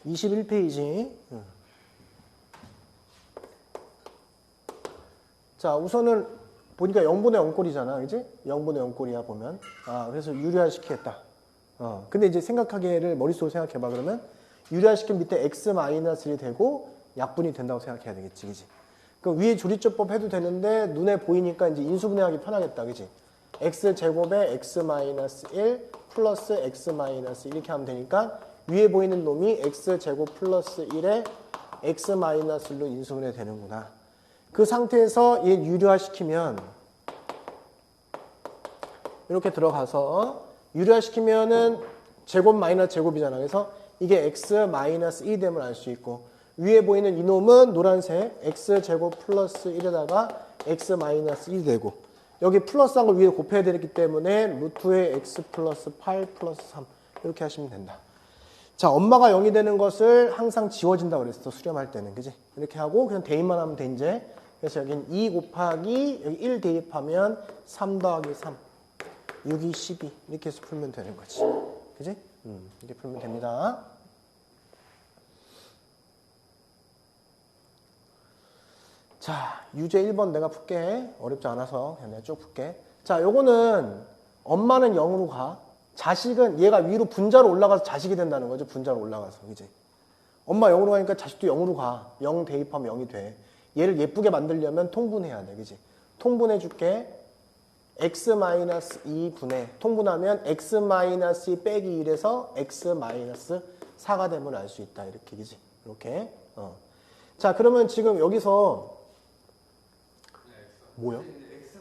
21페이지. 자, 우선은 보니까 0분의 0꼴이잖아. 그지? 0분의 0꼴이야, 보면. 아, 그래서 유리화시키겠다. 근데 이제 생각하기를 머릿속으로 생각해봐. 그러면 유리화시키면 밑에 x-1이 되고 약분이 된다고 생각해야 되겠지. 그지? 그 위에 조리조법 해도 되는데 눈에 보이니까 이제 인수분해하기 편하겠다. 그지? x제곱에 x-1 플러스 x-1 이렇게 하면 되니까 위에 보이는 놈이 x제곱 플러스 1에 x-1로 인수분해 되는구나. 그 상태에서 얘 유리화시키면 이렇게 들어가서 유리화시키면은 제곱 마이너스 제곱이잖아. 그래서 이게 x-2 됨을 알 수 있고 위에 보이는 이놈은 노란색 x제곱 플러스 1에다가 x-1이 되고 여기 플러스한 걸 위에 곱해야 되기 때문에 루트의 x 플러스 8 플러스 3 이렇게 하시면 된다. 자, 엄마가 0이 되는 것을 항상 지워진다고 그랬어. 수렴할 때는. 그지? 이렇게 하고 그냥 대입만 하면 돼 이제. 그래서 여기는 2 곱하기 여기 1 대입하면 3 더하기 3 6이 12 이렇게 해서 풀면 되는 거지. 그지? 이렇게 풀면 됩니다. 자, 유제 1번 내가 풀게. 어렵지 않아서 그냥 내가 쭉 풀게. 자, 요거는 엄마는 0으로 가. 자식은 얘가 위로 분자로 올라가서 자식이 된다는 거죠. 분자로 올라가서. 그지? 엄마 0으로 가니까 자식도 0으로 가. 0 대입하면 0이 돼. 얘를 예쁘게 만들려면 통분해야 돼. 그지? 통분해 줄게. x-2분의 통분하면 x-2 빼기 1에서 x-4가 되면 알 수 있다. 이렇게. 그지? 이렇게. 자, 그러면 지금 여기서 뭐야? x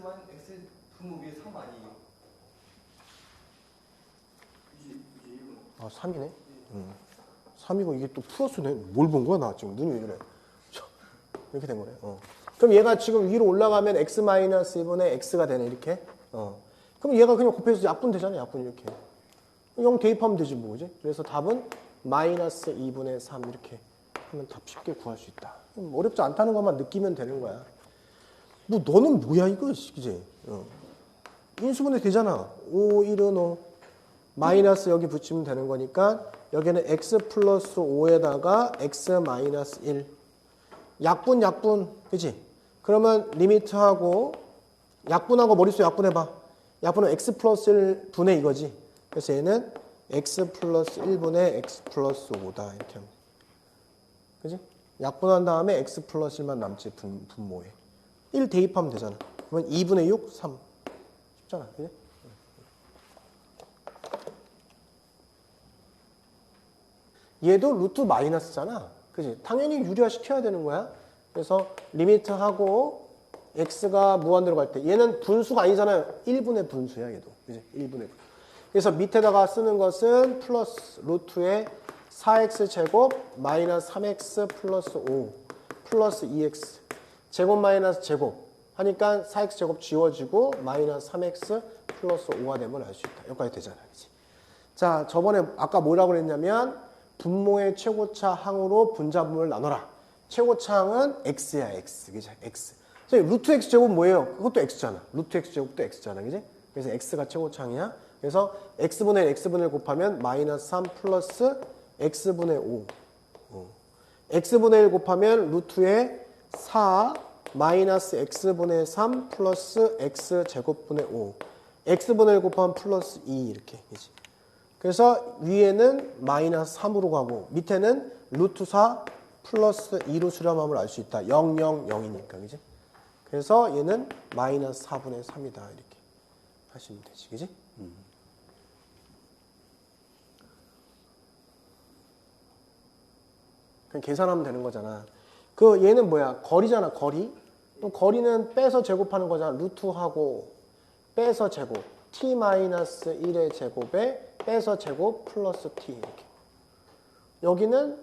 분모 위에 3 아니에요? 이제 1분. 아, 3이네? 3이고 이게 또 플러스네. 뭘 본 거야, 나 지금? 눈이 왜 이래? 이렇게 된 거네. 그럼 얘가 지금 위로 올라가면 x-2분의 x가 되네, 이렇게. 그럼 얘가 그냥 곱해서 약분 되잖아, 약분 이렇게. 0 대입하면 되지, 뭐, 그지? 그래서 답은 마이너스 2분의 3 이렇게 하면 답 쉽게 구할 수 있다. 어렵지 않다는 것만 느끼면 되는 거야. 뭐, 너는 뭐야, 이거, 그지? 인수분해 되잖아. 5, 1은 5. 마이너스 여기 붙이면 되는 거니까 여기는 x 플러스 5에다가 x 마이너스 1. 약분, 그지? 그러면 리미트하고 약분하고 머릿속에 약분해봐. 약분은 x 플러스 1분의 이거지. 그래서 얘는 x 플러스 1분의 x 플러스 5다. 이렇게 하면. 그지? 약분한 다음에 x 플러스 1만 남지, 분모에. 1 대입하면 되잖아. 그러면 2분의 6, 3. 쉽잖아. 그지? 얘도 루트 마이너스잖아. 그지? 당연히 유리화 시켜야 되는 거야. 그래서 리미트하고 x가 무한대로 갈 때 얘는 분수가 아니잖아요. 1분의 분수야, 얘도. 그지? 1분의 분수. 그래서 밑에다가 쓰는 것은 플러스 루트의 4x제곱 마이너스 3x 플러스 5 플러스 2x 제곱 마이너스 제곱 하니까 4x제곱 지워지고 마이너스 3x 플러스 5가 되면 알 수 있다. 여기까지 되잖아. 그지? 자, 저번에 아까 뭐라고 그랬냐면 분모의 최고차 항으로 분자분모를 나눠라. 최고차 항은 x야, x. 그죠? x. 루트 x 제곱 뭐예요? 그것도 x잖아. 루트 x 제곱도 x잖아. 그지? 그래서 x가 최고차 항이야. 그래서 x분의 1, x분의 1 곱하면 마이너스 3 플러스 x분의 5. x분의 1 곱하면 루트의 4 마이너스 x분의 3 플러스 x제곱분의 5. x분의 1 곱하면 플러스 2 이렇게. 그지? 그래서 위에는 마이너스 3으로 가고 밑에는 루트 4 플러스 2로 수렴함을 알 수 있다. 0, 0, 0이니까. 그지? 그래서 얘는 마이너스 4분의 3이다. 이렇게 하시면 되지. 그지? 그냥 계산하면 되는 거잖아. 그 얘는 뭐야? 거리잖아. 거리. 그럼 거리는 빼서 제곱하는 거잖아. 루트하고 빼서 제곱. t-1의 제곱에 빼서 제곱 플러스 t 이렇게. 여기는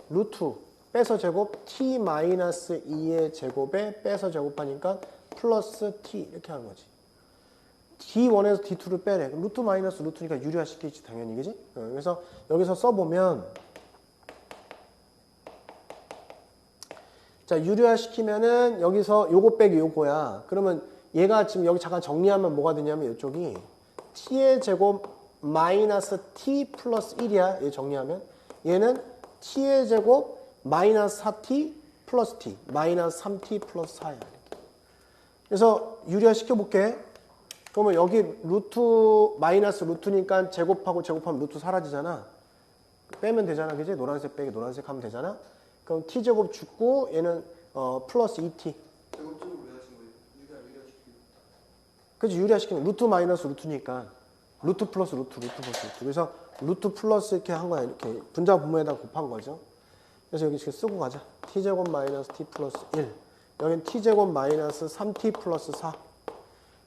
루트 빼서 제곱 t-2의 제곱에 빼서 제곱하니까 플러스 t 이렇게 하는 거지. d1에서 d2를 빼래. 루트 마이너스 루트니까 유리화 시키지 당연히. 그지? 그래서 여기서 써보면 자, 유리화 시키면은 여기서 요거 빼기 요거야. 그러면 얘가 지금 여기 잠깐 정리하면 뭐가 되냐면 이쪽이 t의 제곱 마이너스 t 플러스 1이야. 얘 정리하면. 얘는 t의 제곱 마이너스 4t 플러스 t. 마이너스 3t 플러스 4야. 그래서 유리화 시켜볼게. 그러면 여기 루트 마이너스 루트니까 제곱하고 제곱하면 루트 사라지잖아. 빼면 되잖아. 그지? 노란색 빼기 노란색 하면 되잖아. 그럼 t제곱 죽고 얘는 플러스 2t. 제곱적으로 왜 하신 거예요? 유리화시키고. 그치? 유리화시키면 루트 마이너스 루트니까 루트 플러스 루트 플러스 루트. 그래서 루트 플러스 이렇게 한 거야. 이렇게 분자 분모에다 곱한 거죠. 그래서 여기 지금 쓰고 가자. t제곱 마이너스 t 플러스 1. 여긴 t제곱 마이너스 3t 플러스 4.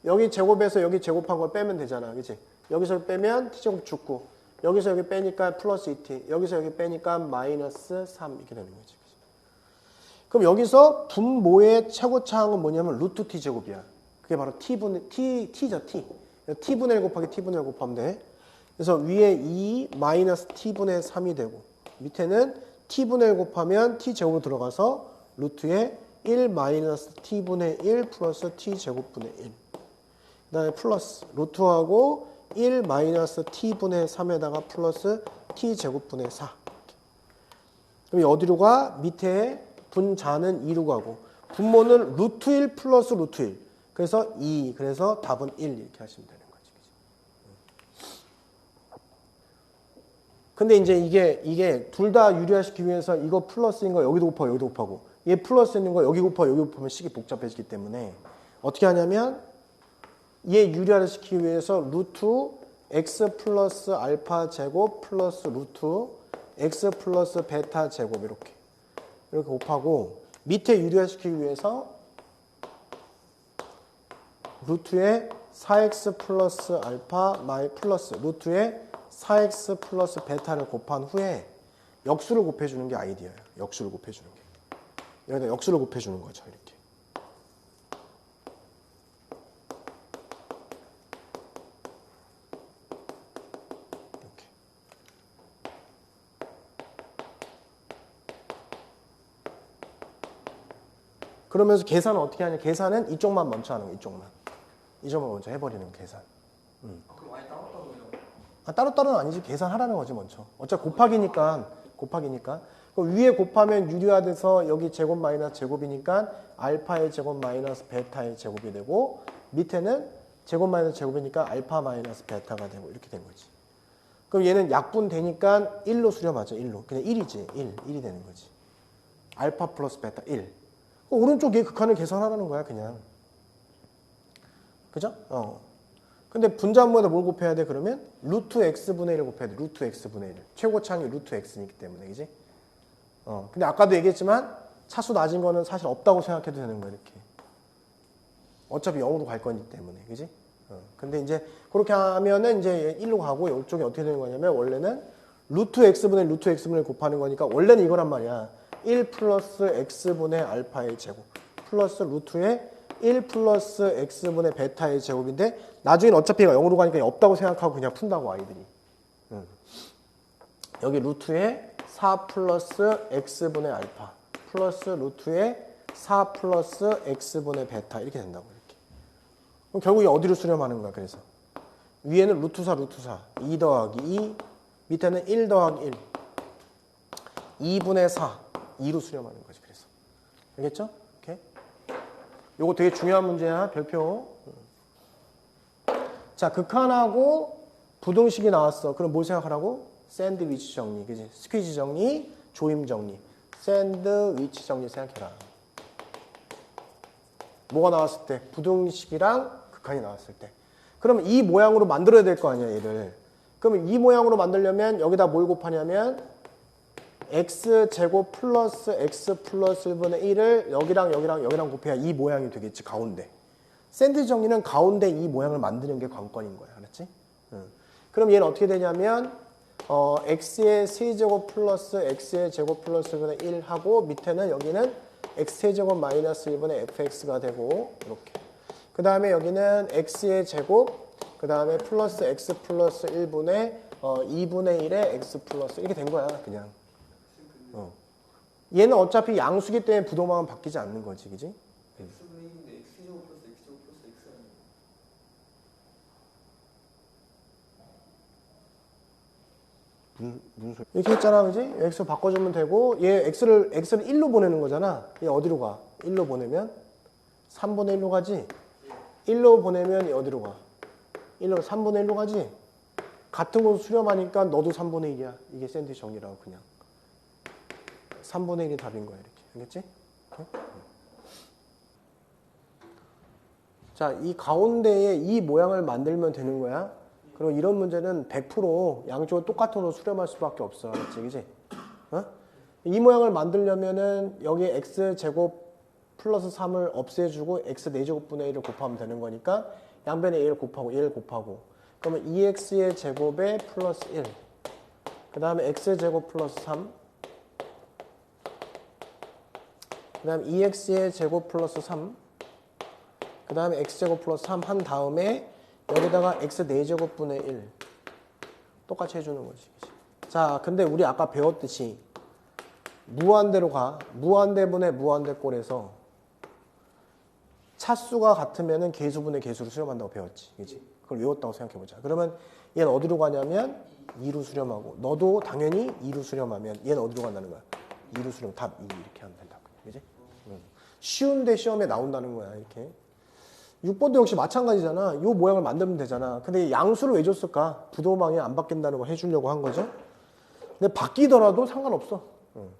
여기 제곱에서 여기 제곱한 걸 빼면 되잖아. 그치? 여기서 빼면 t제곱 죽고 여기서 여기 빼니까 플러스 2t. 여기서 여기 빼니까 마이너스 3 이렇게 되는 거지. 그치? 그럼 여기서 분모의 최고차항은 뭐냐면 루트 t제곱이야. 그게 바로 t죠. t분의 1 곱하기 t분의 1 곱하면 돼. 그래서 위에 2 마이너스 t분의 3이 되고 밑에는 t분의 1 곱하면 t제곱으로 들어가서 루트에 1 마이너스 t분의 1 플러스 t제곱분의 1. 그 다음에 플러스 루트하고 1 마이너스 t분의 3에다가 플러스 t제곱분의 4. 그럼 어디로 가? 밑에 분자는 2로 가고 분모는 루트 1 플러스 루트 1. 그래서 2. 그래서 답은 1 이렇게 하시면 되는 거지. 근데 이제 이게 둘 다 유리화시키기 위해서 이거 플러스인 거 여기도 곱하고 여기도 곱하고 얘 플러스 있는 거 여기 곱하고 여기 곱하면 식이 복잡해지기 때문에 어떻게 하냐면 얘 유리화를 시키기 위해서 루트 x 플러스 알파 제곱 플러스 루트 x 플러스 베타 제곱 이렇게 곱하고 밑에 유리화시키기 위해서 루트에 4x 플러스 알파 마이 플러스 루트에 4x 플러스 베타를 곱한 후에 역수를 곱해주는 게 아이디어예요. 역수를 곱해주는 게. 여기다 역수를 곱해주는 거죠. 이렇게. 이렇게. 그러면서 계산은 어떻게 하냐? 계산은 이쪽만 먼저 하는 거예요. 이쪽만 먼저 해버리는 계산. 그럼 아예 따로따로요? 따로따로는 아니지. 계산하라는 거지 먼저. 어차피 곱하기니까. 그럼 위에 곱하면 유리화돼서 여기 제곱 마이너스 제곱이니까 알파의 제곱 마이너스 베타의 제곱이 되고 밑에는 제곱 마이너스 제곱이니까 알파 마이너스 베타가 되고 이렇게 된 거지. 그럼 얘는 약분되니까 1로 수렴하죠. 1로. 그냥 1이지. 1이 되는 거지. 알파 플러스 베타 1. 오른쪽 얘 극한을 계산하라는 거야 그냥. 그죠? 근데 분자분모에다 뭘 곱해야 돼? 그러면 루트 x분의 1을 곱해야 돼. 루트 x분의 1. 최고차항이 루트 x이기 때문에. 그지? 근데 아까도 얘기했지만 차수 낮은 거는 사실 없다고 생각해도 되는 거야. 이렇게. 어차피 0으로 갈 거기 때문에. 그지? 근데 이제 그렇게 하면은 이제 1로 가고 이쪽이 어떻게 되는 거냐면 원래는 루트 x분의 루트 x분의 곱하는 거니까 원래는 이거란 말이야. 1 플러스 x분의 알파의 제곱 플러스 루트에 1 플러스 x분의 베타의 제곱인데 나중엔 어차피 0으로 가니까 없다고 생각하고 그냥 푼다고 아이들이. 여기 루트에 4 플러스 x분의 알파 플러스 루트에 4 플러스 x분의 베타 이렇게 된다고 이렇게. 그럼 결국 어디로 수렴하는 거야? 그래서 위에는 루트 4 2 더하기 2 밑에는 1 더하기 1 2분의 4 2로 수렴하는 거지. 그래서 알겠죠? 오케이. 요거 되게 중요한 문제야. 별표. 자, 극한하고 부등식이 나왔어. 그럼 뭘 생각하라고? 샌드위치 정리. 그지? 스퀴즈 정리, 조임 정리. 샌드위치 정리 생각해라. 뭐가 나왔을 때? 부등식이랑 극한이 나왔을 때. 그러면 이 모양으로 만들어야 될 거 아니야, 얘를. 그러면 이 모양으로 만들려면 여기다 뭘 곱하냐면 x제곱 플러스 x 플러스 1분의 1을 여기랑 곱해야 이 모양이 되겠지, 가운데. 샌드위치 정리는 가운데 이 모양을 만드는 게 관건인 거야. 알았지? 그럼 얘는 어떻게 되냐면 x의 세제곱 플러스 x의 제곱 플러스 1분의 1 하고 밑에는 여기는 x제곱 마이너스 1분의 fx가 되고 이렇게. 그 다음에 여기는 x의 제곱 그 다음에 플러스 x 플러스 1분의 2분의 1의 x 플러스 이렇게 된 거야 그냥. 얘는 어차피 양수기 때문에 부동방은 바뀌지 않는 거지, 그지? x분의 1인데 x제곱 플러스 x제곱 플러스 x 무슨 소리? 이렇게 했잖아, 그지? x 바꿔주면 되고, 얘 x를 1로 보내는 거잖아. 얘 어디로 가? 1로 보내면 3분의 1로 가지? 1로 보내면 얘 어디로 가? 3분의 1로 가지? 같은 곳 수렴하니까 너도 3분의 1이야. 이게 샌드위치 정리라고 그냥. 3분의 1이 답인 거야, 이렇게. 알겠지? 이렇게? 자, 이 가운데에 이 모양을 만들면 되는 거야. 그리고 이런 문제는 100% 양쪽을 똑같은 거 수렴할 수밖에 없어. 그치, 그치? 어? 이 모양을 만들려면은 여기 x제곱 플러스 3을 없애주고 x 4제곱분의 1을 곱하면 되는 거니까 양변에 a를 곱하고 1을 곱하고 그러면 2x의 제곱에 플러스 1 그 다음에 x제곱 플러스 3 그 다음에 2x의 제곱 플러스 3 그 다음에 x제곱 플러스 3 한 다음에 여기다가 x 4제곱분의 1 똑같이 해주는 거지. 자, 근데 우리 아까 배웠듯이 무한대로 가. 무한대분의 무한대꼴에서 차수가 같으면은 개수분의 개수로 수렴한다고 배웠지. 그지? 그걸 외웠다고 생각해보자. 그러면 얘는 어디로 가냐면 2로 수렴하고 너도 당연히 2로 수렴하면 얘는 어디로 간다는 거야? 2로 수렴 답 2 이렇게 하면 된다고. 그지? 쉬운데 시험에 나온다는 거야. 이렇게. 6번도 역시 마찬가지잖아. 이 모양을 만들면 되잖아. 근데 양수를 왜 줬을까? 부도망이 안 바뀐다는 걸 해주려고 한 거죠. 근데 바뀌더라도 상관없어.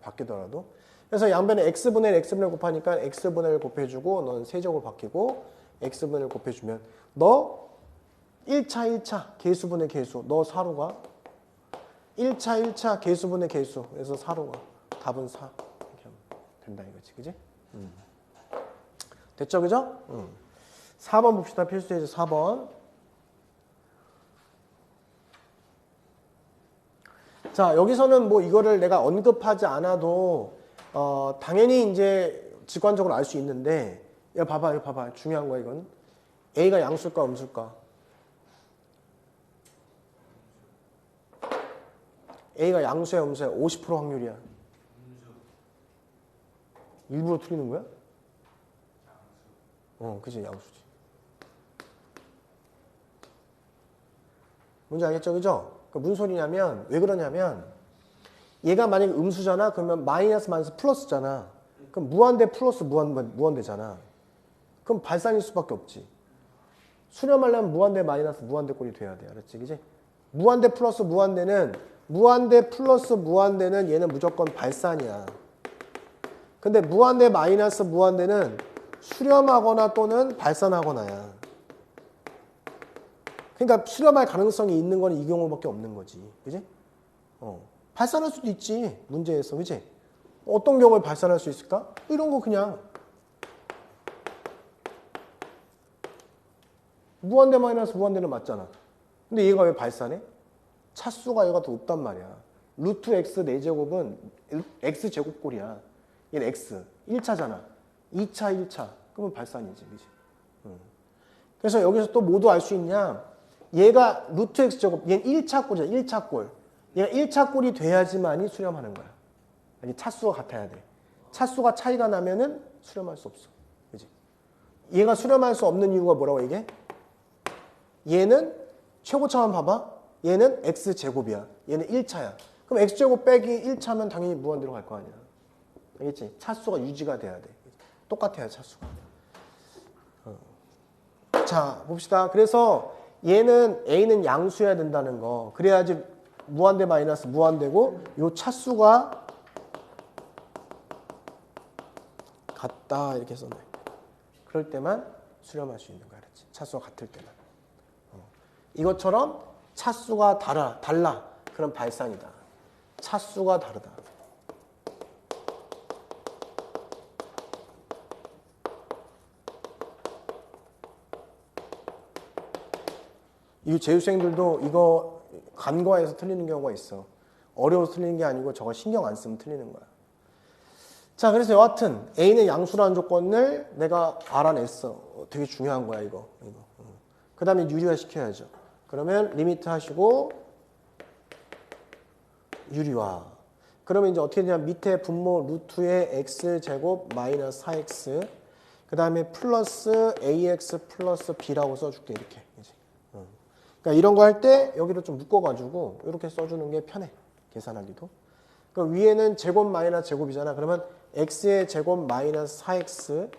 바뀌더라도. 그래서 양변에 x분의 1, x분의 1 곱하니까 x분의 1 곱해주고 너는 세제곱을 바뀌고 x분의 1 곱해주면 너 1차 개수분의 개수 너 4로 가. 1차 개수분의 개수 그래서 4로 가. 답은 4 이렇게 하면 된다 이거지. 그지? 됐죠? 그죠? 4번 봅시다. 필수예제 4번. 자, 여기서는 뭐 이거를 내가 언급하지 않아도 당연히 이제 직관적으로 알 수 있는데 야 봐봐, 이거 봐봐. 중요한 거야 이건. A가 양수일까 음수일까? A가 양수야 음수야? 50% 확률이야. 일부러 틀리는 거야? 그치, 양수지. 뭔지 알겠죠? 그죠? 무슨 소리냐면, 왜 그러냐면, 얘가 만약에 음수잖아? 그러면 마이너스 플러스잖아. 그럼 무한대 플러스 무한대잖아. 그럼 발산일 수밖에 없지. 수렴하려면 무한대 마이너스 무한대 꼴이 돼야 돼. 알았지? 그지? 무한대 플러스 무한대는, 무한대 플러스 무한대는 얘는 무조건 발산이야. 근데 무한대 마이너스 무한대는 수렴하거나 또는 발산하거나야. 그러니까 수렴할 가능성이 있는 건 이 경우밖에 없는 거지. 그지? 발산할 수도 있지. 문제에서. 그지? 어떤 경우에 발산할 수 있을까? 이런 거 그냥. 무한대 마이너스 무한대는 맞잖아. 근데 얘가 왜 발산해? 차수가 얘가 더 높단 말이야. 루트 x 4제곱은 x제곱꼴이야. 얘는 x. 1차잖아. 2차, 1차. 그러면 발산이지. 그지? 그래서 여기서 또 뭐도 알 수 있냐? 얘가 루트 x제곱, 얘는 1차 꼴이야, 1차 꼴. 얘가 1차 꼴이 돼야지만이 수렴하는 거야. 아니, 차수가 같아야 돼. 차수가 차이가 나면은 수렴할 수 없어. 그지? 얘가 수렴할 수 없는 이유가 뭐라고 이게? 얘는 최고차만 봐봐. 얘는 x제곱이야. 얘는 1차야. 그럼 x제곱 빼기 1차면 당연히 무한대로 갈 거 아니야. 알겠지? 차수가 유지가 돼야 돼. 똑같아요, 차수가. 자, 봅시다. 그래서 얘는 A는 양수여야 된다는 거. 그래야지 무한대 마이너스 무한대고 요 차수가 같다 이렇게 썼네. 그럴 때만 수렴할 수 있는 거야. 알았지? 차수가 같을 때만. 이것처럼 차수가 달라. 그럼 발산이다. 차수가 다르다. 이 재수생들도 이거 간과해서 틀리는 경우가 있어. 어려워서 틀리는 게 아니고 저거 신경 안 쓰면 틀리는 거야. 자, 그래서 여하튼 A는 양수라는 조건을 내가 알아냈어. 되게 중요한 거야 이거. 그 다음에 유리화 시켜야죠. 그러면 리미트 하시고 유리화. 그러면 이제 어떻게 되냐면 밑에 분모 루트의 x제곱 마이너스 4x 그 다음에 플러스 ax 플러스 b라고 써줄게 이렇게. 그러니까 이런 거 할 때 여기를 좀 묶어가지고 이렇게 써주는 게 편해. 계산하기도. 그 위에는 제곱 마이너스 제곱이잖아. 그러면 x의 제곱 마이너스 4x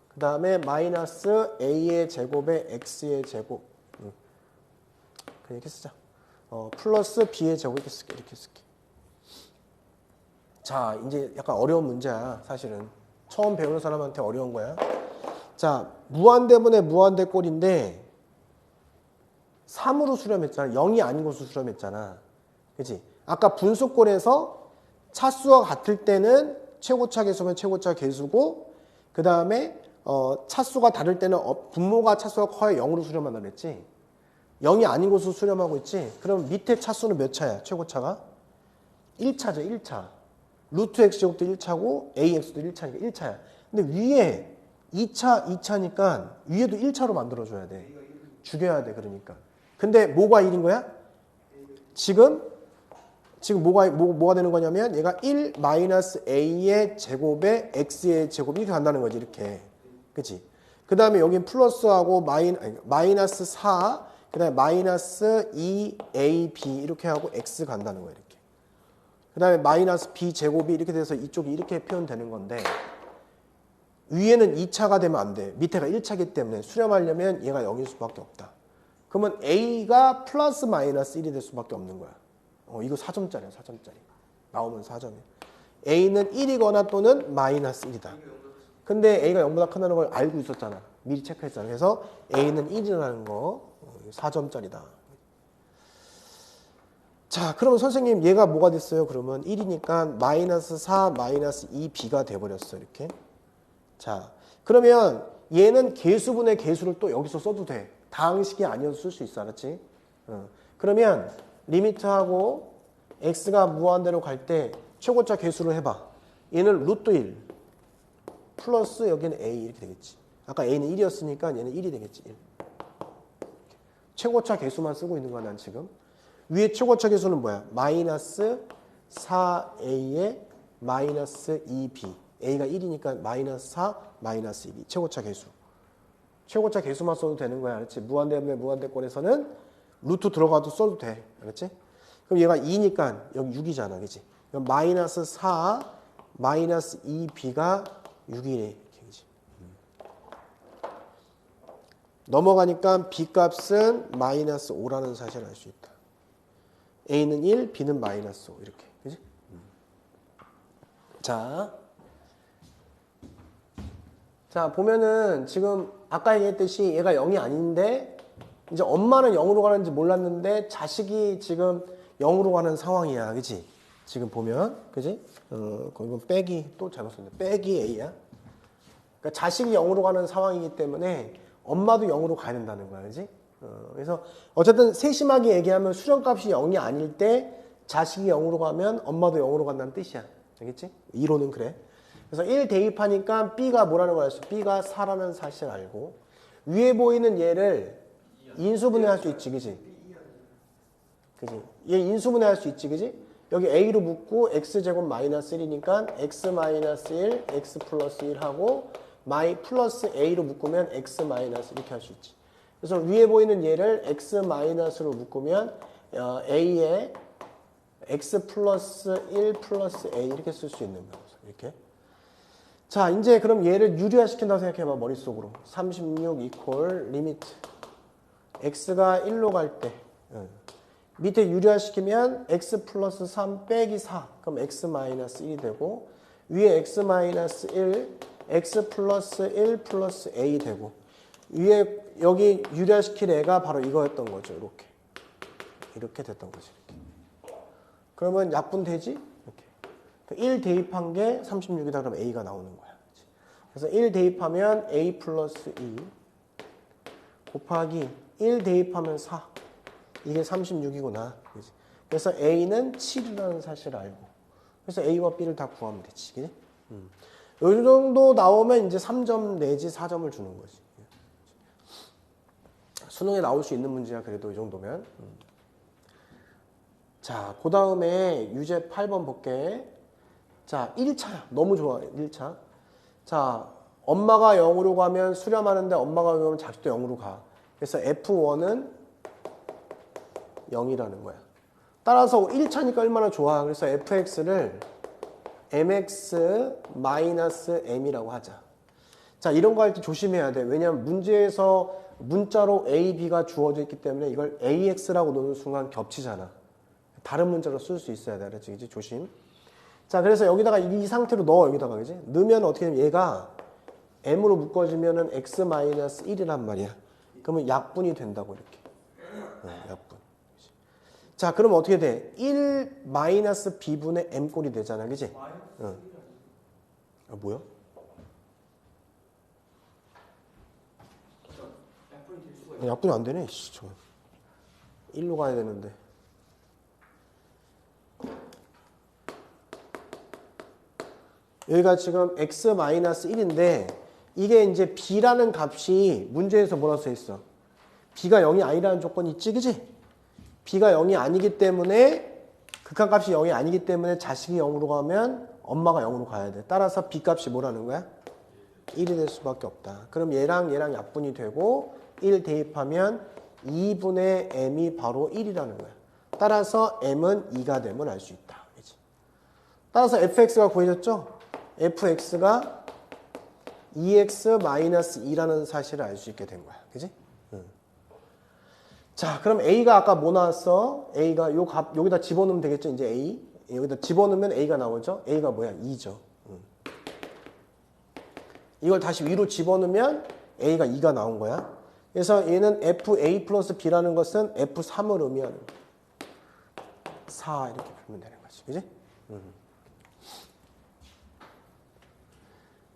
그 다음에 마이너스 a의 제곱에 x의 제곱 이렇게 쓰자. 플러스 b의 제곱 이렇게 쓸게. 자, 이제 약간 어려운 문제야. 사실은 처음 배우는 사람한테 어려운 거야. 자, 무한대분의 무한대꼴인데 3으로 수렴했잖아. 0이 아닌 것으로 수렴했잖아. 그치? 아까 분수꼴에서 차수와 같을 때는 최고차 계수면 최고차 계수고 그 다음에 차수가 다를 때는 분모가 차수가 커야 0으로 수렴한다 그랬지. 0이 아닌 것으로 수렴하고 있지. 그럼 밑에 차수는 몇 차야? 최고차가? 1차죠. 1차. 루트 x제곱도 1차고 ax도 1차니까 1차야. 근데 위에 2차니까 위에도 1차로 만들어줘야 돼. 죽여야 돼. 그러니까. 근데 뭐가 1인 거야? 지금 뭐가 되는 거냐면 얘가 1 마이너스 a의 제곱에 x의 제곱이 이렇게 간다는 거지. 이렇게. 그치? 그 다음에 여긴 플러스하고 마이너스 4, 그 다음에 마이너스 2ab 이렇게 하고 x 간다는 거야. 이렇게. 그 다음에 마이너스 b 제곱이 이렇게 돼서 이쪽이 이렇게 표현되는 건데 위에는 2차가 되면 안 돼. 밑에가 1차기 때문에 수렴하려면 얘가 0일 수밖에 없다. 그러면 a가 플러스 마이너스 1이 될 수밖에 없는 거야. 이거 4점짜리야. 4점짜리. 나오면 4점이야. a는 1이거나 또는 마이너스 1이다. 근데 a가 0보다 크다는 걸 알고 있었잖아. 미리 체크했잖아. 그래서 a는 1이라는 거 4점짜리다. 자, 그러면 선생님 얘가 뭐가 됐어요? 그러면 1이니까 마이너스 4 마이너스 2b가 돼버렸어. 이렇게. 자, 그러면 얘는 개수분의 개수를 또 여기서 써도 돼. 다항식이 아니어도 쓸 수 있어. 알았지? 그러면 리미트하고 x가 무한대로 갈 때 최고차 개수를 해봐. 얘는 루트 1 플러스 여기는 a 이렇게 되겠지. 아까 a는 1이었으니까 얘는 1이 되겠지. 1. 최고차 개수만 쓰고 있는 거야. 난 지금. 위에 최고차 개수는 뭐야? 마이너스 4a에 마이너스 2b. a가 1이니까 마이너스 4 마이너스 2b. 최고차 개수. 최고차 개수만 써도 되는 거야. 알았지? 무한대분의 무한대꼴에서는 루트 들어가도 써도 돼. 알았지? 그럼 얘가 2니까 여기 6이잖아. 그치? 그럼 마이너스 4 마이너스 2b가 6이래. 그치? 넘어가니까 b 값은 마이너스 5라는 사실을 알 수 있다. a는 1, b는 마이너스 5 이렇게. 그치? 자, 보면은 지금 아까 얘기했듯이 얘가 0이 아닌데 이제 엄마는 0으로 가는지 몰랐는데 자식이 지금 0으로 가는 상황이야. 그치? 지금 보면. 그치? 이건 빼기 또 잘못 썼네. 빼기 a야. 그러니까 자식이 0으로 가는 상황이기 때문에 엄마도 0으로 가야 된다는 거야. 그치? 그래서 어쨌든 세심하게 얘기하면 수렴값이 0이 아닐 때 자식이 0으로 가면 엄마도 0으로 간다는 뜻이야. 알겠지? 이론은 그래. 그래서 1 대입하니까 b가 뭐라는 걸 알았어. b가 4라는 사실을 알고 위에 보이는 얘를 인수분해할 수 있지. 그지? 그지? 얘 인수분해할 수 있지. 그지? 여기 a로 묶고 x제곱 마이너스 1이니까 x 마이너스 1, x 플러스 1하고 플러스 a로 묶으면 x 마이너스 이렇게 할 수 있지. 그래서 위에 보이는 얘를 x 마이너스로 묶으면 a에 x 플러스 1 플러스 a 이렇게 쓸 수 있는 거야. 이렇게. 자, 이제 그럼 얘를 유리화 시킨다고 생각해봐. 머릿속으로. 36 이퀄 리미트 x가 1로 갈 때 밑에 유리화 시키면 x 플러스 3 빼기 4 그럼 x 마이너스 1이 되고 위에 x 마이너스 1 x 플러스 1 플러스 a 되고 위에 여기 유리화 시킬 애가 바로 이거였던 거죠. 이렇게 됐던 거지. 이렇게. 그러면 약분되지? 이렇게. 1 대입한 게 36이다 그러면 a가 나오는 거야. 그래서 1 대입하면 a 플러스 2 곱하기 1 대입하면 4 이게 36이구나. 그래서 a는 7이라는 사실을 알고 그래서 a와 b를 다 구하면 되지. 그치? 이 정도 나오면 이제 3점 내지 4점을 주는 거지. 수능에 나올 수 있는 문제야. 그래도 이 정도면. 자, 그 다음에 유제 8번 볼게. 자, 1차야. 너무 좋아. 1차. 자, 엄마가 0으로 가면 수렴하는데 엄마가 0으로 가면 자식도 0으로 가. 그래서 F1은 0이라는 거야. 따라서 1차니까 얼마나 좋아. 그래서 fx를 mx-m이라고 하자. 자, 이런 거 할 때 조심해야 돼. 왜냐면 문제에서 문자로 a, b가 주어져 있기 때문에 이걸 ax라고 놓는 순간 겹치잖아. 다른 문자로 쓸 수 있어야 돼. 알았지? 그치? 조심. 자, 그래서 여기다가 이 상태로 넣어. 여기다가. 그지? 넣으면 어떻게 되면 얘가 m으로 묶어지면은 x-1이란 말이야. 그러면 약분이 된다고 이렇게. 약분. 자, 그러면 어떻게 돼? 1-b분의 m꼴이 되잖아. 그지? 응. 아, 뭐야? 약분이 될 수가 있어요. 약분이 안 되네. 씨, 저 1로 가야 되는데. 여기가 지금 x-1인데 이게 이제 b라는 값이 문제에서 뭐라고 써 있어? b가 0이 아니라는 조건이 있지, 그지? b가 0이 아니기 때문에 극한값이 0이 아니기 때문에 자식이 0으로 가면 엄마가 0으로 가야 돼. 따라서 b 값이 뭐라는 거야? 1이 될 수밖에 없다. 그럼 얘랑 약분이 되고 1 대입하면 2분의 m이 바로 1이라는 거야. 따라서 m은 2가 되면 알 수 있다. 그치? 따라서 fx가 구해졌죠? fx가 2x-2라는 사실을 알 수 있게 된 거야. 그지? 자, 그럼 a가 아까 뭐 나왔어? a가 요 값 여기다 집어넣으면 되겠죠? 이제 a. 여기다 집어넣으면 a가 나오죠? a가 뭐야? 2죠. 이걸 다시 위로 집어넣으면 a가 2가 나온 거야. 그래서 얘는 fa 플러스 b라는 것은 f3을 의미하는 거야. 4 이렇게 풀면 되는 거지. 그지?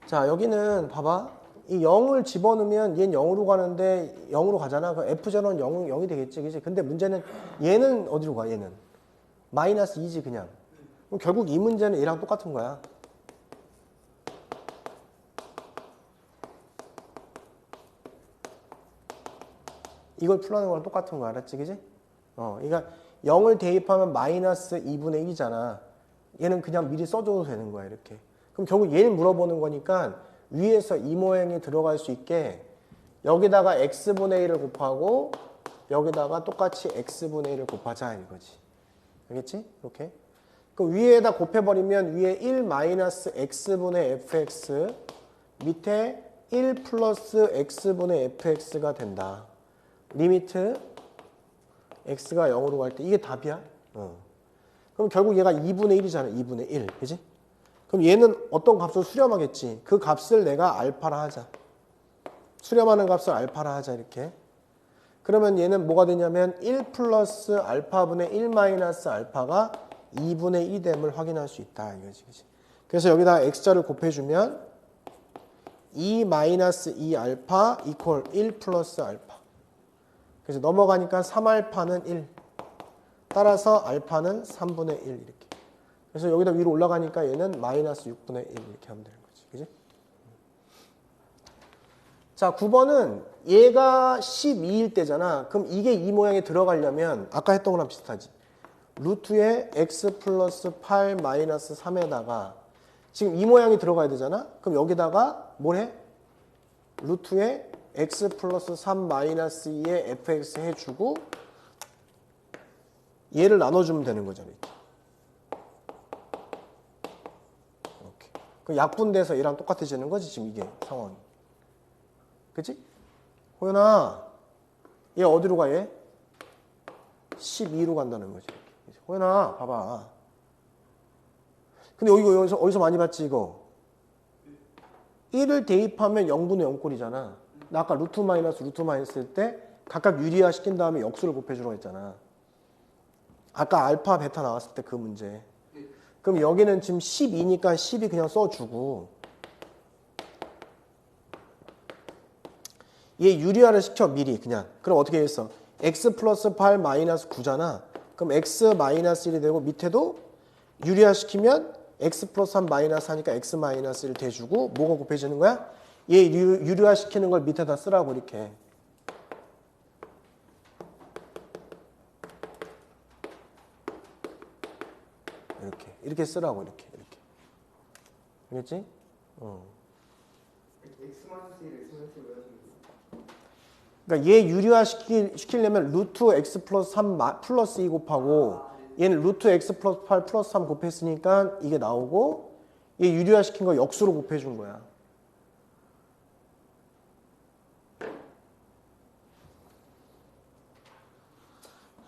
자, 여기는 봐봐. 이 0을 집어넣으면 얘는 0으로 가는데 0으로 가잖아. 그 F0은 0이 되겠지. 그치? 근데 문제는 얘는 어디로 가? 얘는 마이너스 2지 그냥. 그럼 결국 이 문제는 얘랑 똑같은 거야. 이걸 풀어내는 거랑 똑같은 거 알았지? 그지? 그러니까 0을 대입하면 마이너스 2분의 1이잖아. 얘는 그냥 미리 써줘도 되는 거야. 이렇게. 그럼 결국 얘를 물어보는 거니까 위에서 이 모양이 들어갈 수 있게 여기다가 x분의 1을 곱하고 여기다가 똑같이 x분의 1을 곱하자 이거지. 알겠지? 이렇게. 그 위에다 곱해버리면 위에 1 마이너스 x분의 fx 밑에 1 플러스 x분의 fx가 된다. 리미트 x가 0으로 갈 때 이게 답이야. 그럼 결국 얘가 2분의 1이잖아. 2분의 1. 그지? 그럼 얘는 어떤 값을 수렴하겠지? 그 값을 내가 알파라 하자. 수렴하는 값을 알파라 하자 이렇게. 그러면 얘는 뭐가 되냐면 1 플러스 알파분의 1 마이너스 알파가 2분의 1이 됨을 확인할 수 있다. 이거지. 그치? 그래서 여기다 x자를 곱해주면 2 마이너스 2 알파 이퀄 1 플러스 알파. 그래서 넘어가니까 3알파는 1. 따라서 알파는 3분의 1 이렇게. 그래서 여기다 위로 올라가니까 얘는 마이너스 6분의 1 이렇게 하면 되는 거지. 그지? 자, 9번은 얘가 12일 때잖아. 그럼 이게 이 모양에 들어가려면 아까 했던 거랑 비슷하지. 루트에 x 플러스 8 마이너스 3에다가 지금 이 모양이 들어가야 되잖아. 그럼 여기다가 뭘 해? 루트에 x 플러스 3 마이너스 2에 fx 해주고 얘를 나눠주면 되는 거잖아. 이렇게. 그 약분돼서 얘랑 똑같아지는 거지 지금 이게 상황이. 그치? 호연아, 얘 어디로 가 얘? 12로 간다는 거지. 호연아, 봐봐. 근데 어디서 많이 봤지 이거? 1을 대입하면 0분의 0꼴이잖아. 나 아까 루트 마이너스 할 때 각각 유리화 시킨 다음에 역수를 곱해주라고 했잖아. 아까 알파 베타 나왔을 때 그 문제. 그럼 여기는 지금 12니까 12 그냥 써주고 얘 유리화를 시켜 미리 그냥. 그럼 어떻게 했어? x 플러스 8 마이너스 9잖아. 그럼 x 마이너스 1이 되고 밑에도 유리화 시키면 x 플러스 3 마이너스 하니까 x 마이너스 1 대주고 뭐가 곱해지는 거야? 얘 유리화 시키는 걸 밑에다 쓰라고 이렇게. 이렇게 쓰라고 이렇게. 알겠지? 그러니까 얘 유리화 시키려면 루트 x 플러스 3 플러스 2 곱하고 얘는 루트 x 플러스 8 플러스 3 곱했으니까 이게 나오고 얘 유리화시킨 거 역수로 곱해준 거야.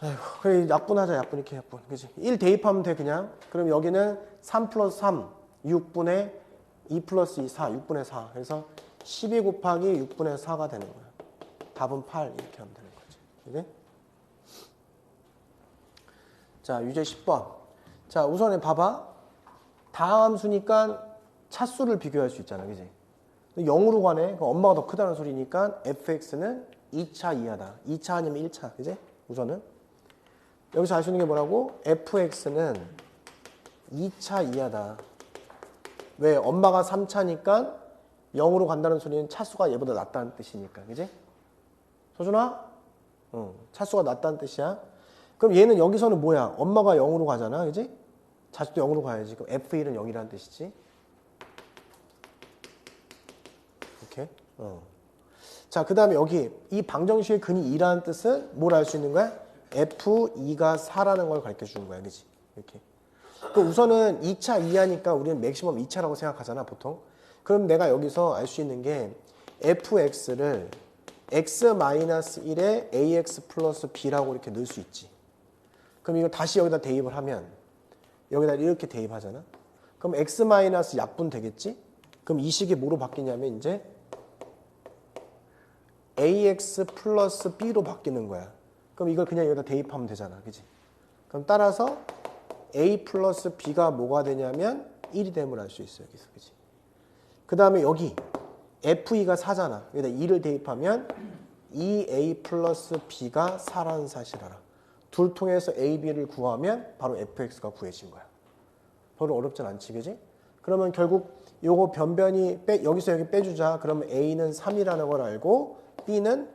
아이고, 그래 약분하자. 약분 이렇게 약분. 그지? 1 대입하면 돼 그냥. 그럼 여기는 3 플러스 3 6분의 2 플러스 2 4 6분의 4. 그래서 12 곱하기 6분의 4가 되는 거야. 답은 8 이렇게 하면 되는 거지. 그지? 자, 유제 10번. 자, 우선에 봐봐. 다함수니까 차수를 비교할 수 있잖아. 그지? 0으로 가네. 그럼 엄마가 더 크다는 소리니까 fx는 2차 이하다. 2차 아니면 1차. 그지? 우선은. 여기서 알 수 있는 게 뭐라고? fx는 2차 이하다. 왜? 엄마가 3차니까 0으로 간다는 소리는 차수가 얘보다 낫다는 뜻이니까. 그지? 소준아? 응. 차수가 낫다는 뜻이야. 그럼 얘는 여기서는 뭐야? 엄마가 0으로 가잖아. 그지? 자식도 0으로 가야지. 그럼 F1은 0이라는 뜻이지. 이렇게. 자, 그 다음에 여기 이 방정식의 근이 2라는 뜻은 뭘 알 수 있는 거야? F2가 4라는 걸 가르쳐 주는 거야. 그지? 이렇게. 그 우선은 2차 이하니까 우리는 맥시멈 2차라고 생각하잖아, 보통. 그럼 내가 여기서 알 수 있는 게 fx를 x-1에 ax 플러스 b라고 이렇게 넣을 수 있지. 그럼 이거 다시 여기다 대입을 하면 여기다 이렇게 대입하잖아. 그럼 x 마이너스 약분 되겠지? 그럼 이 식이 뭐로 바뀌냐면 이제 ax 플러스 b로 바뀌는 거야. 그럼 이걸 그냥 여기다 대입하면 되잖아. 그지? 그럼 따라서 a 플러스 b가 뭐가 되냐면 1이 됨을 알 수 있어. 여기서. 그지? 그 다음에 여기 f2가 4잖아. 여기다 2를 대입하면 2a 플러스 b가 4라는 사실 알아. 둘 통해서 a, b를 구하면 바로 fx가 구해진 거야. 별로 어렵진 않지, 그지? 그러면 결국 요거 변변이 여기서 여기 빼주자. 그러면 a는 3이라는 걸 알고 b는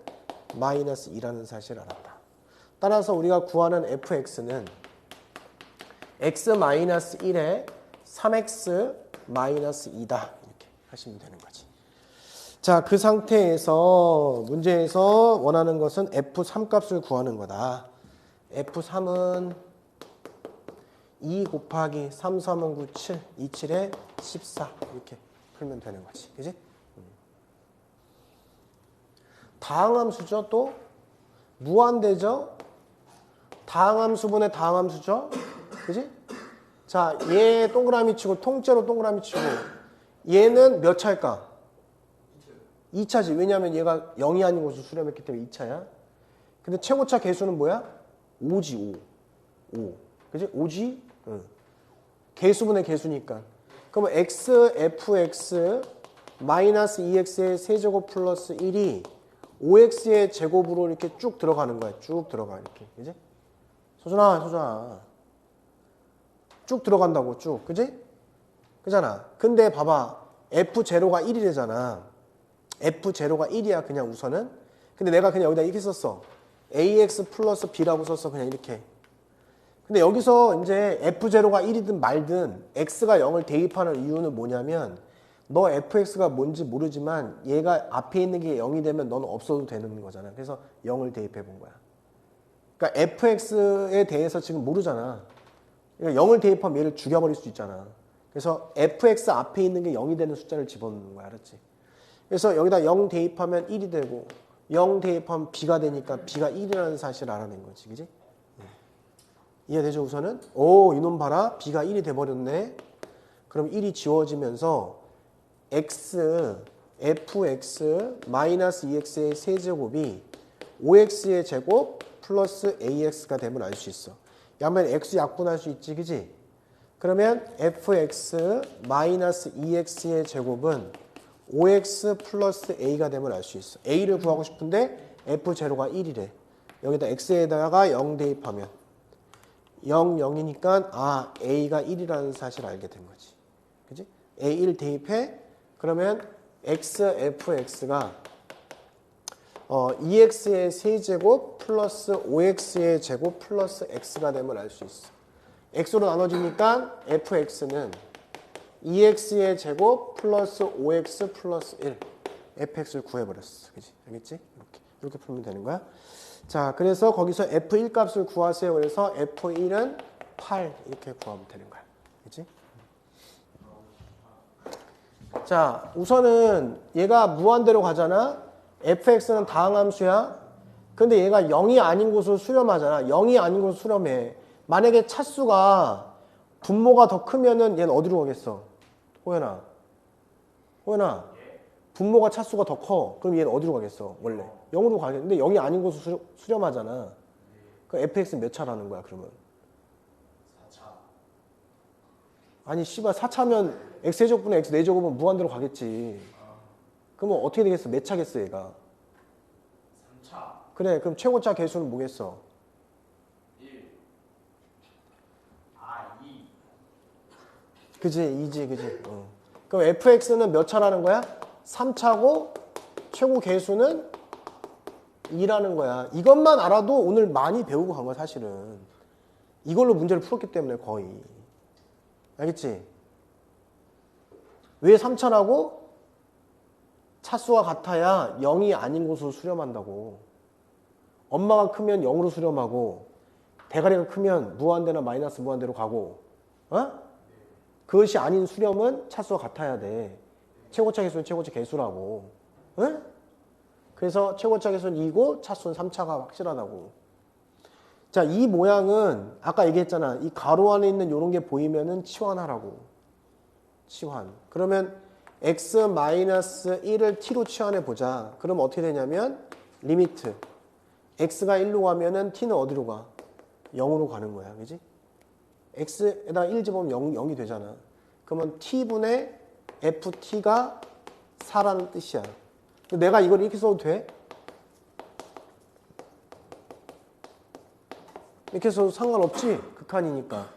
마이너스 2라는 사실을 알았다. 따라서 우리가 구하는 fx는 x-1에 3x 마이너스 2다. 이렇게 하시면 되는 거지. 자, 그 상태에서 문제에서 원하는 것은 f3 값을 구하는 거다. f3은 2 곱하기 3, 3은 9, 7, 2, 7에 14 이렇게 풀면 되는 거지. 그지? 다항함수죠. 또 무한대죠. 다항함수분의 다항함수죠. 그지? 자, 얘 동그라미 치고 통째로 동그라미 치고 얘는 몇 차일까? 2차지. 왜냐하면 얘가 0이 아닌 것을 수렴했기 때문에 2차야. 근데 최고차 개수는 뭐야? 5지. 5. 그지? 5지? 응. 개수분의 개수니까. 그러면 x, fx, 마이너스 2x의 세제곱 플러스 1이 5x의 제곱으로 이렇게 쭉 들어가는 거야. 쭉 들어가. 이렇게. 그지? 소준아. 쭉 들어간다고, 쭉. 그지? 그잖아. 근데 봐봐. f0가 1이래잖아. f0가 1이야, 그냥 우선은. 근데 내가 그냥 여기다 이렇게 썼어. ax 플러스 b라고 썼어, 그냥 이렇게. 근데 여기서 이제 f0가 1이든 말든 x가 0을 대입하는 이유는 뭐냐면 너 fx가 뭔지 모르지만 얘가 앞에 있는 게 0이 되면 너는 없어도 되는 거잖아. 그래서 0을 대입해 본 거야. 그러니까 fx에 대해서 지금 모르잖아. 그러니까 0을 대입하면 얘를 죽여버릴 수 있잖아. 그래서 fx 앞에 있는 게 0이 되는 숫자를 집어넣는 거야. 알았지? 그래서 여기다 0 대입하면 1이 되고 0 대입하면 b가 되니까 b가 1이라는 사실을 알아낸 거지. 그지? 이해되죠? 우선은? 오, 이놈 봐라. b가 1이 돼버렸네. 그럼 1이 지워지면서 x, fx, 마이너스 2x의 세제곱이 5x의 제곱 플러스 ax가 되면 알 수 있어. 양면 x 약분할 수 있지. 그지? 그러면 fx 마이너스 2x의 제곱은 5x 플러스 a가 되면 알 수 있어. a를 구하고 싶은데 f0가 1이래. 여기다 x에다가 0 대입하면 0, 0이니까 a가 1이라는 사실을 알게 된 거지. 그지? a1 대입해. 그러면 x, fx가 2x의 세제곱 플러스 5x의 제곱 플러스 x가 되면 알 수 있어. x로 나눠지니까 fx는 2x의 제곱 플러스 5x 플러스 1 fx를 구해버렸어. 그지? 알겠지? 이렇게 풀면 되는 거야. 자, 그래서 거기서 f1 값을 구하세요. 그래서 f1은 8 이렇게 구하면 되는 거야. 그치? 자, 우선은 얘가 무한대로 가잖아. fx는 다항함수야. 근데 얘가 0이 아닌 곳을 수렴하잖아. 0이 아닌 곳을 수렴해. 만약에 차수가 분모가 더 크면은 얘는 어디로 가겠어? 호연아. 분모가 차수가 더 커. 그럼 얘는 어디로 가겠어? 원래 0으로 가겠는데 0이 아닌 곳을 수렴하잖아. 그럼 fx는 몇 차라는 거야 그러면? 4차. 아니 씨발 4차면 x제곱분의 x 4제곱은 무한대로 가겠지. 그러면 어떻게 되겠어? 몇 차겠어 얘가? 3차. 그래, 그럼 최고차 개수는 뭐겠어? 1. 2. 그지, 2지, 그지. 그럼 fx는 몇 차라는 거야? 3차고 최고 개수는 2라는 거야. 이것만 알아도 오늘 많이 배우고 간 거야 사실은. 이걸로 문제를 풀었기 때문에 거의. 알겠지? 왜 3차라고? 차수가 같아야 0이 아닌 곳으로 수렴한다고. 엄마가 크면 0으로 수렴하고 대가리가 크면 무한대나 마이너스 무한대로 가고 그것이 아닌 수렴은 차수가 같아야 돼. 최고차 개수는 최고차 개수라고. 그래서 최고차 개수는 2고 차수는 3차가 확실하다고. 자, 이 모양은 아까 얘기했잖아. 이 가로 안에 있는 이런 게 보이면은 치환하라고. 치환. 그러면 x-1을 t로 치환해 보자. 그럼 어떻게 되냐면 리미트 x가 1로 가면은 t는 어디로 가? 0으로 가는 거야. 그지? x에다가 1 집어보면 0이 되잖아. 그러면 t분의 ft가 4라는 뜻이야. 내가 이걸 이렇게 써도 돼? 이렇게 써도 상관없지? 극한이니까.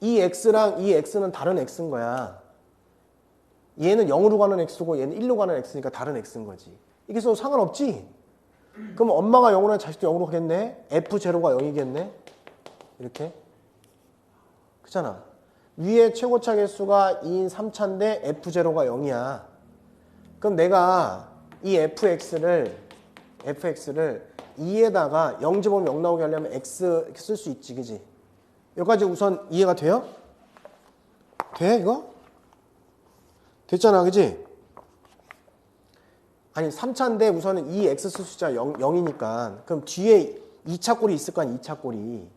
이 x랑 이 x는 다른 x인 거야. 얘는 0으로 가는 x고 얘는 1로 가는 x니까 다른 x인 거지. 이렇게 써도 상관없지? 그럼 엄마가 0으로 하면 자식도 0으로 가겠네? f0가 0이겠네? 이렇게. 그렇잖아. 위에 최고차 개수가 2인 3차인데 f0가 0이야. 그럼 내가 이 fx를 2에다가 0 집어보면 0 나오게 하려면 x 이렇게 쓸 수 있지. 그지? 여기까지 우선 이해가 돼요? 돼 이거? 됐잖아. 그지? 아니 3차인데 우선은 이 x 쓸 숫자 0이니까 그럼 뒤에 2차 꼴이 있을 거 아니야. 2차 꼴이.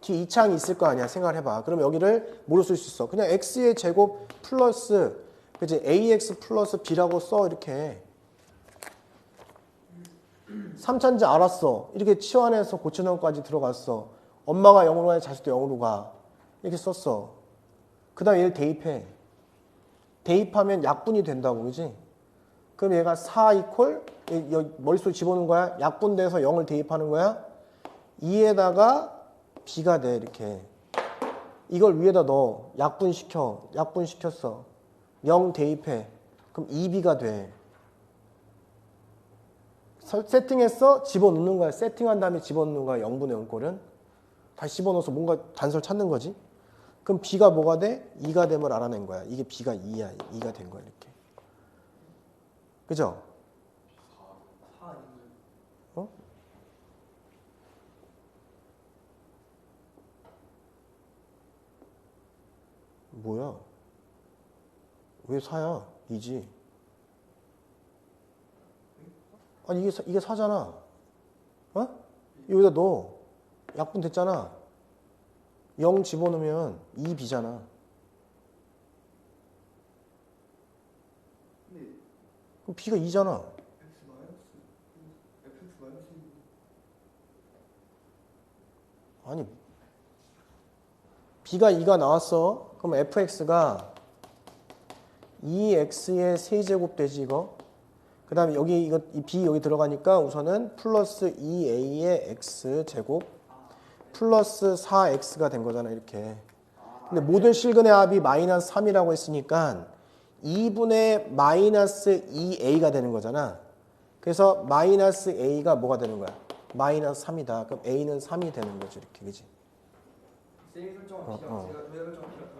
뒤에 2차항이 있을 거 아니야. 생각을 해봐. 그럼 여기를 뭐로 쓸 수 있어? 그냥 x의 제곱 플러스 그치? ax 플러스 b라고 써. 이렇게 3차인지 알았어. 이렇게 치환해서 고쳐넣기까지 들어갔어. 엄마가 0으로 가야 자식도 0으로 가. 이렇게 썼어. 그 다음에 얘를 대입해. 대입하면 약분이 된다고. 그지? 그럼 얘가 4 이퀄 여기 머릿속에 집어넣는 거야. 약분돼서 0을 대입하는 거야. 2에다가 b가 돼. 이렇게. 이걸 위에다 넣어. 약분시켜. 약분시켰어. 0 대입해. 그럼 2b가 돼. 세팅했어? 집어넣는 거야. 세팅한 다음에 집어넣는 거야. 0분의 0꼴은. 다시 집어넣어서 뭔가 단서를 찾는 거지. 그럼 b가 뭐가 돼? 2가 됨을 알아낸 거야. 이게 b가 2야. 2가 된 거야. 이렇게. 그죠? 4 아닌가요? 어? 뭐야? 왜 4야? 2지. 아니 이게 4잖아. 어? 여기다 넣어. 약분 됐잖아. 0 집어넣으면 2b잖아. 근데 그럼 b가 2잖아. x 마이너스 fx 마이너스 아니 b가 2가 나왔어. 그럼 fx가 2x의 세제곱 되지 이거. 그 다음에 여기 이거 이 b 여기 들어가니까 우선은 플러스 2a의 x제곱 플러스 4x가 된 거잖아 이렇게. 근데 모든 실근의 합이 마이너스 3이라고 했으니까 2분의 마이너스 2a가 되는 거잖아. 그래서 마이너스 a가 뭐가 되는 거야? 마이너스 3이다. 그럼 a는 3이 되는 거죠 이렇게. 그지? 셀 설정은 필요 제가 도야 설정은 필요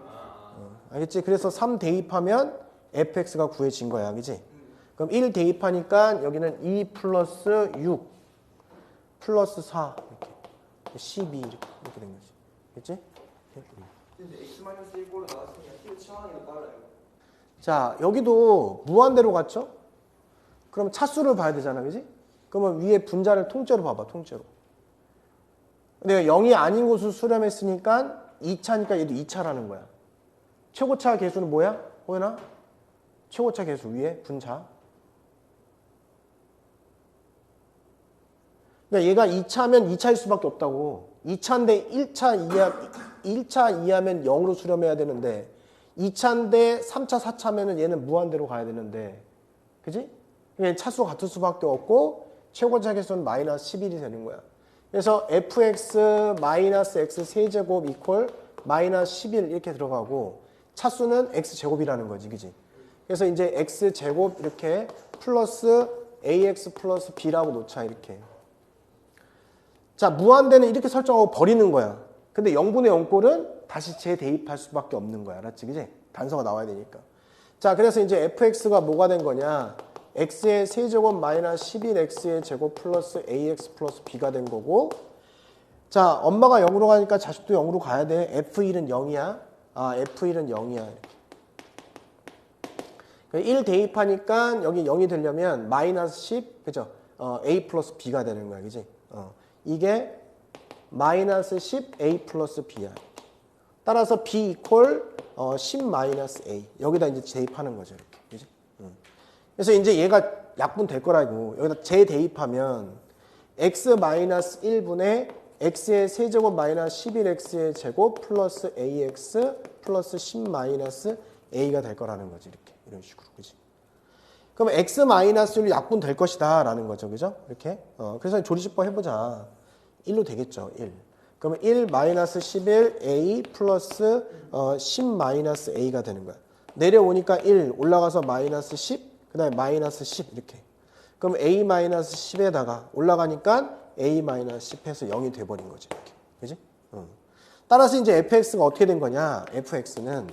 알겠지? 그래서 3 대입하면 fx가 구해진 거야. 그지? 그럼 1 대입하니까 여기는 2 플러스 6 플러스 4 이렇게. 12 이렇게 된 거지. 그치? 근데 x-1꼴로 나왔으니까 t의 치환이랑 달라요. 자, 여기도 무한대로 갔죠? 그럼 차수를 봐야 되잖아, 그지? 그러면 위에 분자를 통째로 봐봐, 통째로. 근데 0이 아닌 곳을 수렴했으니까 2차니까 얘도 2차라는 거야. 최고차 계수는 뭐야? 호연아? 최고차 계수 위에 분자. 그러니까 얘가 2차면 2차일 수밖에 없다고. 2차인데 1차 이하면 0으로 수렴해야 되는데 2차인데 3차, 4차면은 얘는 무한대로 가야 되는데. 그지? 그러니까 차수가 같을 수밖에 없고 최고차 계수는 마이너스 11이 되는 거야. 그래서 fx 마이너스 x 세제곱 이퀄 마이너스 11 이렇게 들어가고 차수는 x제곱이라는 거지. 그지? 그래서 이제 x제곱 이렇게 플러스 ax 플러스 b라고 놓자 이렇게. 자, 무한대는 이렇게 설정하고 버리는 거야. 근데 0분의 0꼴은 다시 재대입할 수밖에 없는 거야. 알았지? 그지? 단서가 나와야 되니까. 자, 그래서 이제 fx가 뭐가 된 거냐? x의 세제곱 마이너스 11x의 제곱 플러스 ax 플러스 b가 된 거고, 자, 엄마가 0으로 가니까 자식도 0으로 가야 돼. f1은 0이야. 아, f1은 0이야. 이렇게. 1 대입하니까 여기 0이 되려면 마이너스 10, 그죠? a 플러스 b가 되는 거야. 그지? 이게 마이너스 10 a 플러스 b야. 따라서 b 이퀄 10 마이너스 a. 여기다 이제 대입하는 거죠. 이렇게. 그지? 그래서 이제 얘가 약분 될 거라고. 여기다 재대입하면 x 마이너스 1분의 x의 세제곱 마이너스 11x의 제곱 플러스 ax 플러스 10 마이너스 a가 될 거라는 거지. 이렇게. 이런 식으로. 그지? 그럼 x 마이너스 1로 약분 될 것이다 라는 거죠. 그죠? 이렇게. 그래서 조리집법 해보자. 1로 되겠죠. 1. 그러면 1 마이너스 11 a 플러스 10 마이너스 a가 되는 거야. 내려오니까 1 올라가서 마이너스 10 그 다음에 마이너스 10 이렇게. 그럼 a 마이너스 10에다가 올라가니까 a 마이너스 10 해서 0이 돼버린 거지. 이렇게. 그지? 따라서 이제 fx가 어떻게 된 거냐? fx는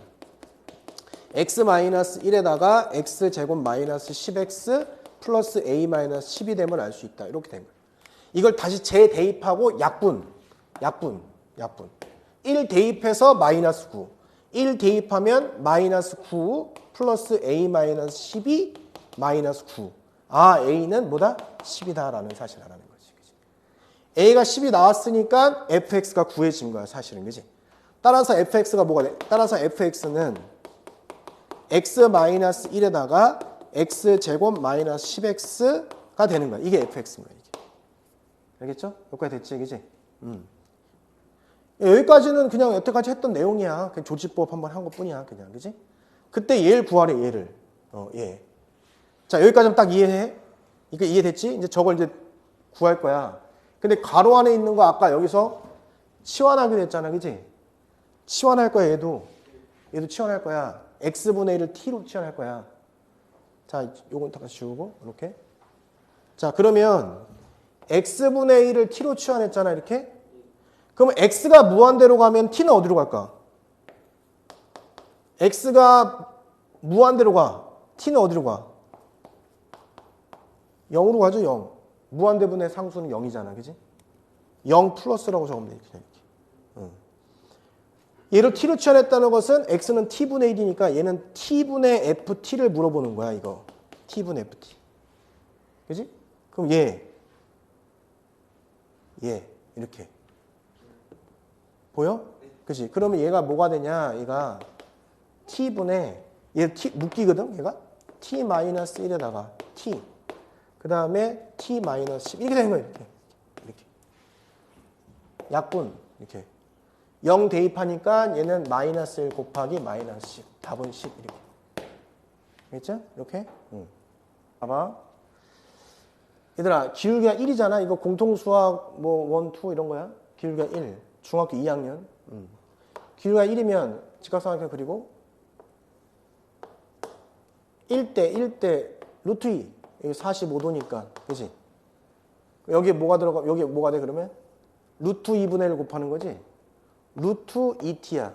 x 마이너스 1에다가 x 제곱 마이너스 10x 플러스 a 마이너스 10이 되면 알 수 있다. 이렇게 된 거야. 이걸 다시 재대입하고 약분. 1 대입해서 마이너스 9. 1 대입하면 마이너스 9 플러스 a 마이너스 12 마이너스 9. 아, a는 뭐다? 10이다 라는 사실을 알아낸 거지. 그치? a가 10이 나왔으니까 fx가 구해진 거야. 사실은. 그지? 따라서 fx가 뭐가 돼? 따라서 fx는 x 마이너스 1에다가 x 제곱 마이너스 10x가 되는 거야. 이게 fx인 거야. 이게. 알겠죠? 여기까지 됐지? 그지? 여기까지는 그냥 여태까지 했던 내용이야. 그냥 조지법 한번 한 것 뿐이야. 그냥. 그지? 그때 얘를 구하래, 얘를. 얘. 자, 여기까지는 딱 이해해? 이게 이해됐지? 이제 저걸 이제 구할 거야. 근데 가로 안에 있는 거 아까 여기서 치환하기로 했잖아. 그지? 치환할 거야, 얘도. 얘도 치환할 거야. x분의 1을 t로 치환할 거야. 자, 요건 다 지우고, 이렇게. 자, 그러면 x분의 1을 t로 치환했잖아, 이렇게. 그러면 x가 무한대로 가면 t는 어디로 갈까? x가 무한대로 가. t는 어디로 가? 0으로 가죠, 0. 무한대분의 상수는 0이잖아, 그지? 0 플러스라고 적으면 돼, 그냥 이렇게. 얘를 t로 치환했다는 것은 x는 t분의 1이니까 얘는 t분의 ft를 물어보는 거야, 이거. t분의 ft. 그지? 그럼 얘, 이렇게. 보여? 그지? 그러면 얘가 뭐가 되냐? 얘가 t분의, 얘 t, 묶이거든? 얘가? t-1에다가 t. 그 다음에 t-10. 이렇게 되는 거야, 이렇게. 이렇게. 약분. 이렇게. 0 대입하니까 얘는 마이너스 1 곱하기 마이너스 10. 답은 10. 이렇게. 알겠죠? 이렇게? 봐봐. 얘들아, 기울기가 1이잖아. 이거 공통수학 뭐 1, 2 이런 거야. 기울기가 1. 중학교 2학년. 기울기가 1이면 직각삼각형 그리고 1대 루트 2. 여기 45도니까. 그지? 여기에 뭐가 들어가? 여기에 뭐가 돼 그러면? 루트 2분의 1 곱하는 거지? 루트 2t야.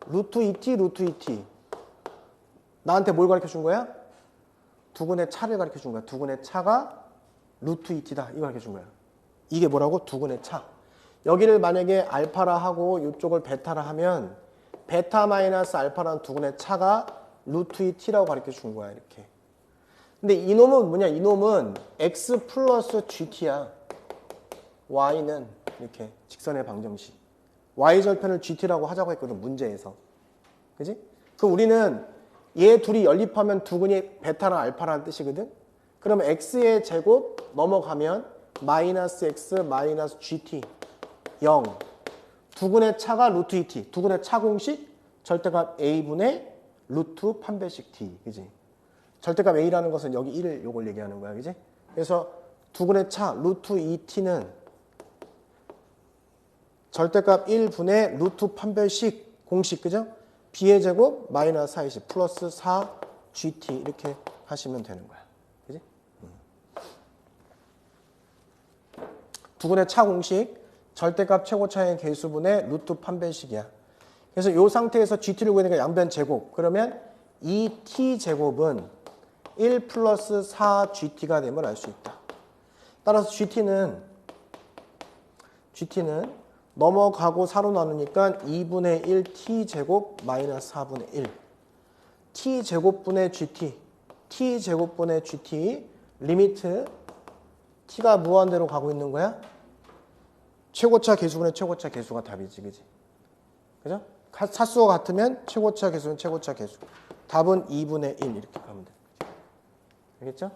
루트 2t, 루트 2t. 나한테 뭘 가르쳐 준 거야? 두근의 차를 가르쳐 준 거야. 두근의 차가 루트 2t다. 이거 가르쳐 준 거야. 이게 뭐라고? 두근의 차. 여기를 만약에 알파라 하고 이쪽을 베타라 하면 베타 마이너스 알파라는 두근의 차가 루트 2t라고 가르쳐 준 거야 이렇게. 근데 이놈은 뭐냐? 이놈은 x 플러스 gt야. y는 이렇게 직선의 방정식. y절편을 gt라고 하자고 했거든 문제에서. 그지? 그럼 우리는 얘 둘이 연립하면 두근이 베타랑 알파라는 뜻이거든. 그러면 x의 제곱 넘어가면 마이너스 x 마이너스 gt 0. 두근의 차가 루트 2t. 두근의 차 공식 절대값 a분의 루트 판별식 t. 그지? 절대값 a라는 것은 여기 1을 요걸 얘기하는 거야. 그지? 그래서 두근의 차 루트 2t는 절대값 1분의 루트 판별식 공식. 그죠? b의 제곱 마이너스 420 플러스 4gt 이렇게 하시면 되는 거야. 그지? 두근의 차 공식 절대값 최고차의 개수분의 루트 판별식이야. 그래서 이 상태에서 gt를 구하니까 양변 제곱. 그러면 2t 제곱은 1 플러스 4gt가 되면 알 수 있다. 따라서 gt는 넘어가고 4로 나누니까 2분의 1 t 제곱 마이너스 4분의 1 t 제곱분의 gt 리미트 t가 무한대로 가고 있는 거야. 최고차 개수분의 최고차 개수가 답이지, 그지? 그죠? 사수가 같으면 최고차 개수는 최고차 개수. 답은 2분의 1 이렇게 가면 돼. 알겠죠?